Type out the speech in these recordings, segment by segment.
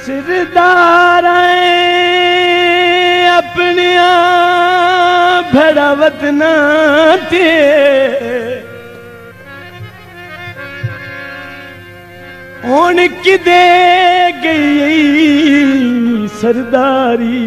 सिरदार अपने भड़ावत नाते हुण किदे गई सरदारी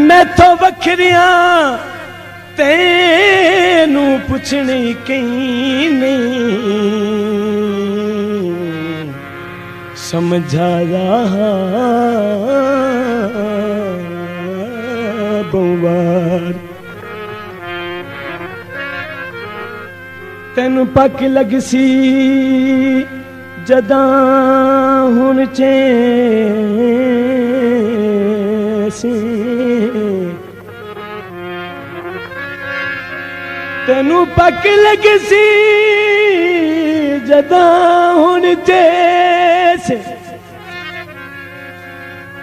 मैं तो बखरिया तेनू पुछनी कहीं नहीं समझाया बहुवार तेनू पक लग सी जदा हुण चैसी तेनू पक लग सी जदा हुण चैसे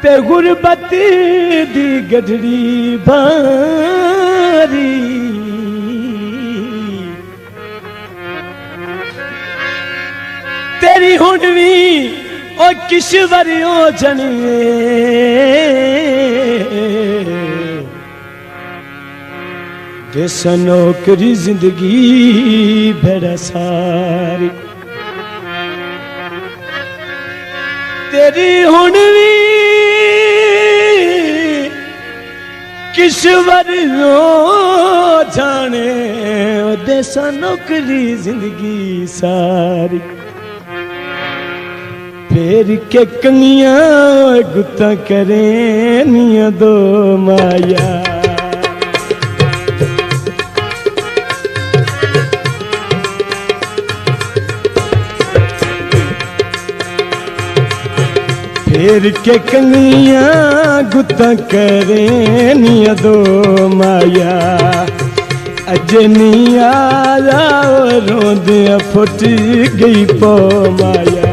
ते गुरबत दी गढ़ड़ी भारी तेरी हुण भी ओ किशवरियों जनिए जैसा नौकरी जिंदगी भेड़ा सारी तेरी हुण भी किशवर जाने देसा नौकरी जिंदगी सारी फेर के कंगियां गुत्ता करें निया दो माया फेर के कंगियां गुत्ता करें निया दो माया अजनिया रोंदिया फुट गई पो माया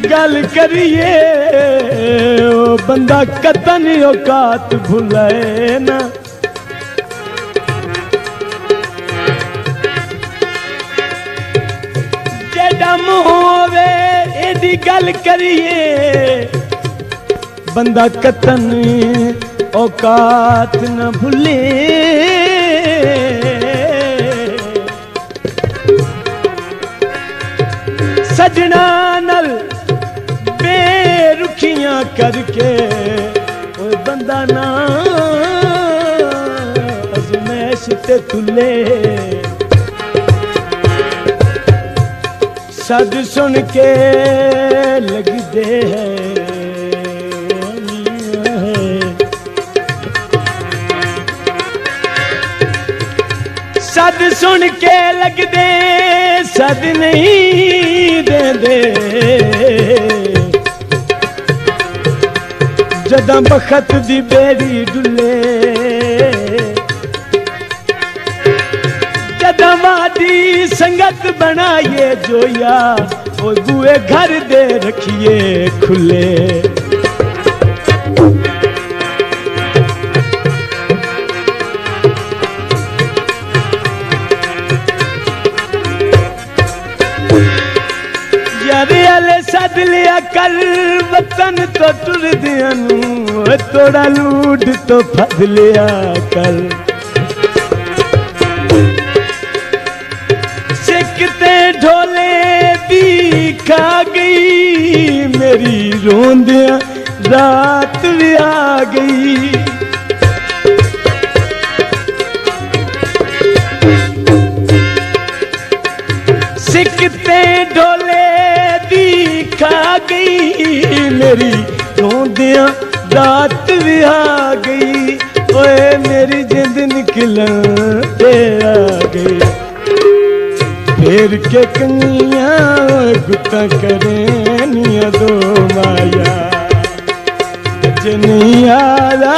गल करिए ओ बंदा कतन औकात भुलाए ना जेड़ा होवे एदी गल करिए बंदा कतन औकात न भुले सजना नल बेरुखियां करके ओए बंदा ना अजमैश ते तुले सद सुन के लगदे है सद सुन के लगदे सद नहीं दे दे जदा बखत दी बेड़ी डुले जदा वादी संगत बनाइए जोया ओ बुए घर दे रखिए खुले सद लिया कर वतन तो टुर दिया थोड़ा लूट तो फद लिया कर सिकते ढोले दी खा गई मेरी रोंदिया रात भी आ गई सिकते ढोले खा गई मेरी रोंदिया रात भी आ गई ओए मेरी जिंद निकल आ गई फेर के कंगियां गुत्ता करे निया दो माया जनी आला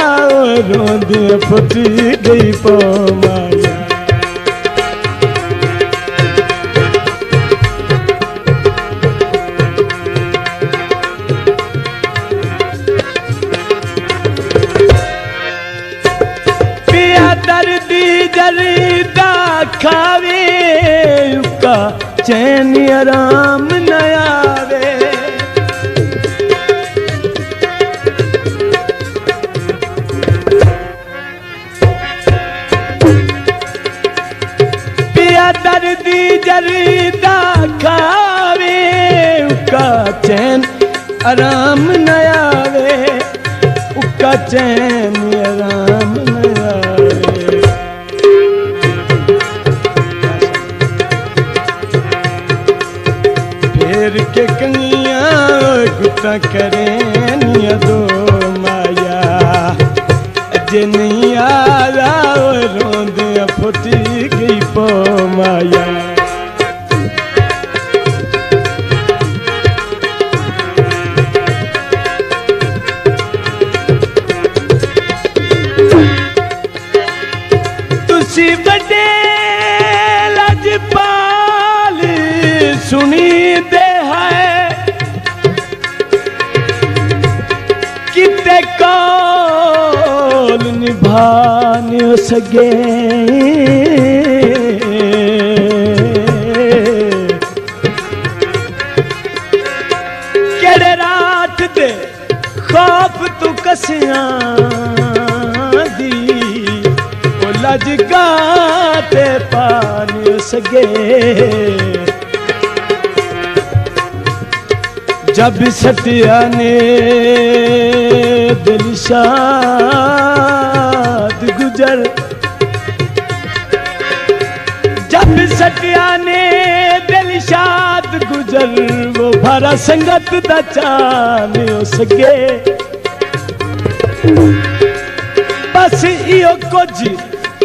रोंदे फटी गई पो माया पिया दर्दी जरीदा खावे उका चैन आराम न आवे पिया दर्दी जरीदा खावे उका चैन आराम न आवे उका चैन आराम न आवे फेर के कंगियां गुत्ता करे निया दो माया जे नहीं आला रोंदे फुटी गई पो माया तुसी बड़े लजपाल सुनी दे है किते कौल निभाने सके केड़े रात दे खौफ तू कसियां दी ओ लजगाते पाने सके जब सटिया ने दिल शाद गुजर जब सटिया ने दिल शाद गुजर वो भरा संगत दा चाने हो सके बस इो कुछ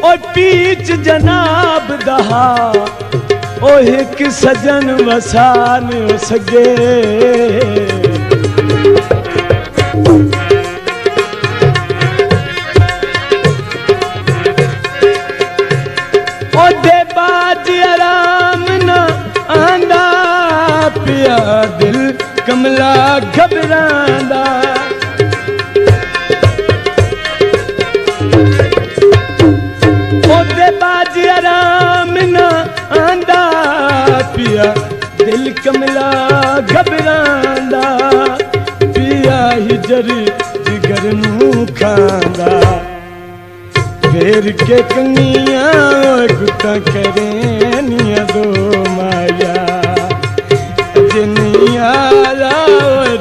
ओ पीच जनाब दहा ओ एक सजन वसान हो सके ओ दे बाज आराम न आंदा पिया दिल कमला घबरांदा ओ दे बाज आराम न आंदा पिया दिल कमला घबरांदा पिया हिजर जिगर नू खांदा फेर के कंगियां गुत्ता करे निया दो माया जनी आला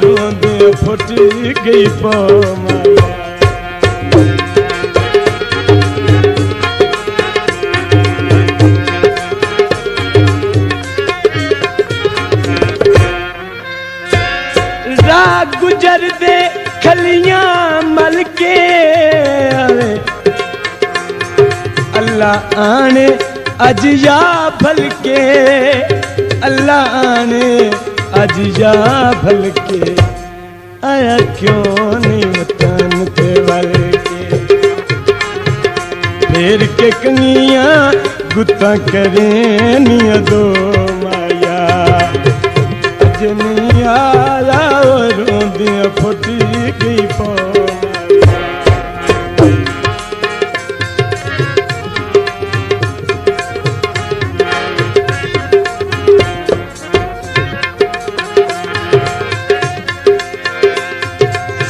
रोंदे फुटी गई पो माया गुजर दे खलियां मल के अल्लाह आने अज या भल के अल्लाह आने अज या भल के आया क्यों नहीं मतन ते वल के फेर के कंगियां गुत्ता करे निया दो माया जनी आला रोंदे फुटी गई पो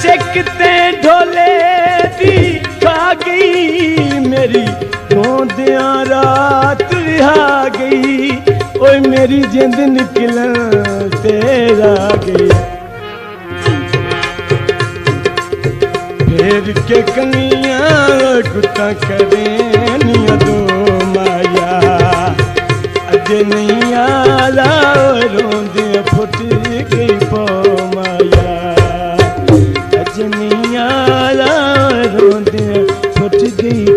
सिकते ढोले दी खा गई मेरी रोंदियां रात रिहा गई ओए मेरी जिंद निकलन तेरा गई फेर के कंगियां गुत्ता करे निया दो माया अज नहीं आला रोंदे फुटी गई पो माया अज नहीं आला रोंदे फुट गई